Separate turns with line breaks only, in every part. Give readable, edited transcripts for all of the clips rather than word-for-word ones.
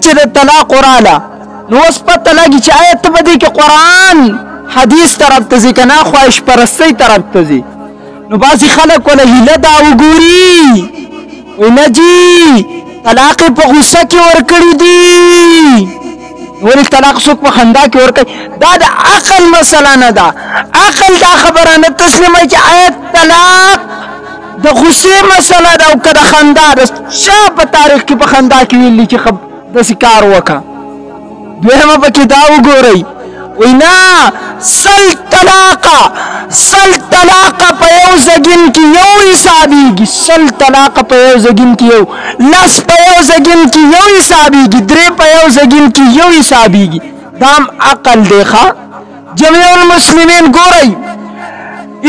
چې د طلاق وراله نو اوس پته لګي چې آیا ته به دې کې قرآن حدیث طرف ته ځي که نه خواهش پرستۍ طرف ته ځي نو بعضې خلک وله هیله دا وګوري وایي نه جي طلاق یې په غوسه کې ورکړي دي ولې طلاق څوک په خندا کې ورکوي دا د عقل مسله نه ده عقل دا خبره نه تسلیموي چې آیا طلاق د غصې مسله ده او که د خندا د چا په تاریخ کې په خندا کې ویلي چې داسې کار وکړه دویمه پکې دا وګورئ وایي نه سل طلاقه په یو زګین کې یو حسابېږي سل طلاقه په یو زګین کې یو لس په یو زګین کې یو حسابېږي درې په یو زګین کې یو حسابېږي دا هم عقل دی ښه جمیع المسلمین ګورئ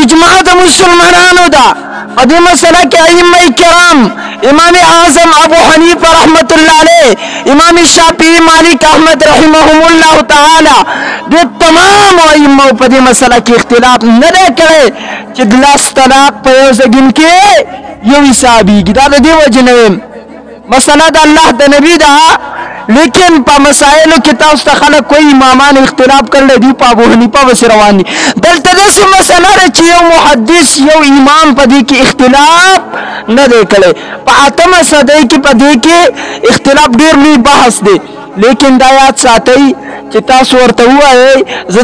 اجماع د مسلمانانو ده په دې مسله کې ائمه کرام امام اعظم ابو حنیفه رحمت الله علیه امام شافعی مالک احمد رحمهم الله تعالی د تمام ائمه په دې مسله کې اختلاف نه دی کړی چې د لاس طلاق په یو زګین کې یو حسابېږي دا د دې وجې نه مسله د الله د نبي ده لیکن په مسائلو کې تاسو ته خلک کوئی امامان اختلاف کړل دي په ابو حنیفه بس روان دي دلته داسې مسله ده چې یو محدث یو امام په دې کې اختلاف نه دی کړی په اتمه صدۍ کې په دې کې اختلاف ډېر لوی بحث دی لیکن دا یاد ساتئ چې تاسو ورته ووایئ زه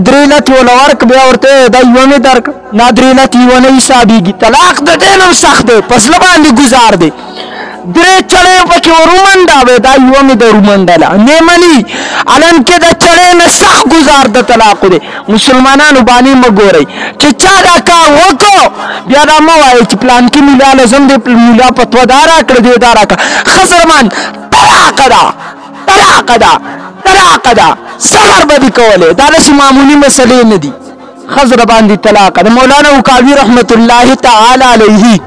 درې لتې وله ورک بیا ورته دا یوه مې درک نه درې لتې یوه نه حسابېږي طلاق د دې نه سخت دی په زړه باندې ګزار دی درې چړې پکې ورومنډاوې دا یوه مې د رومنډله نه مني الان کې د چړې نه سخت ګزار د طلاق دی مسلمانانو باندې مه ګورئ چې چا دا کار وکړو بیا دا مه وایئ چې پلان کې ملا لازم دی ملا فتوا دا راکړه دی دا راکړه خزرمان طلاق ده سحر به دې کولی دا داسې معمولي مسلې نه دي خزر باندې طلاق ده مولانا عکاوي رحمت الله تعالی علیه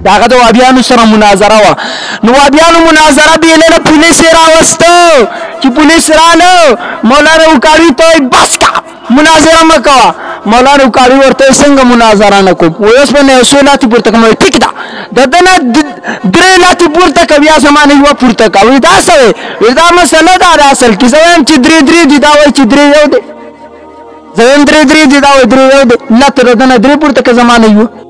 داغه د وابیانو سره مناظره وه نو وابیانو مناظره بیلله پولیس یې راوسته چې پولیس راله مولانا عکاوي ته وایي بس کا مناظره مه کوه مولانا عکاوي ورته څنګه مناظره نه کوم وایي اوس به نه یو څو لاتې پورته کوم ټیک ده د ده نه درې لاتې پورته که بیا زما نه یوه پورته که وایي دا څه دی وایي دا مسله ده د اصل کې زه وایم چې درې دي دا وایي چې درې یو دی زه وایم درې دي دا وایي درې یو دی لاتې د ده نه درې پورته که زما نه یوه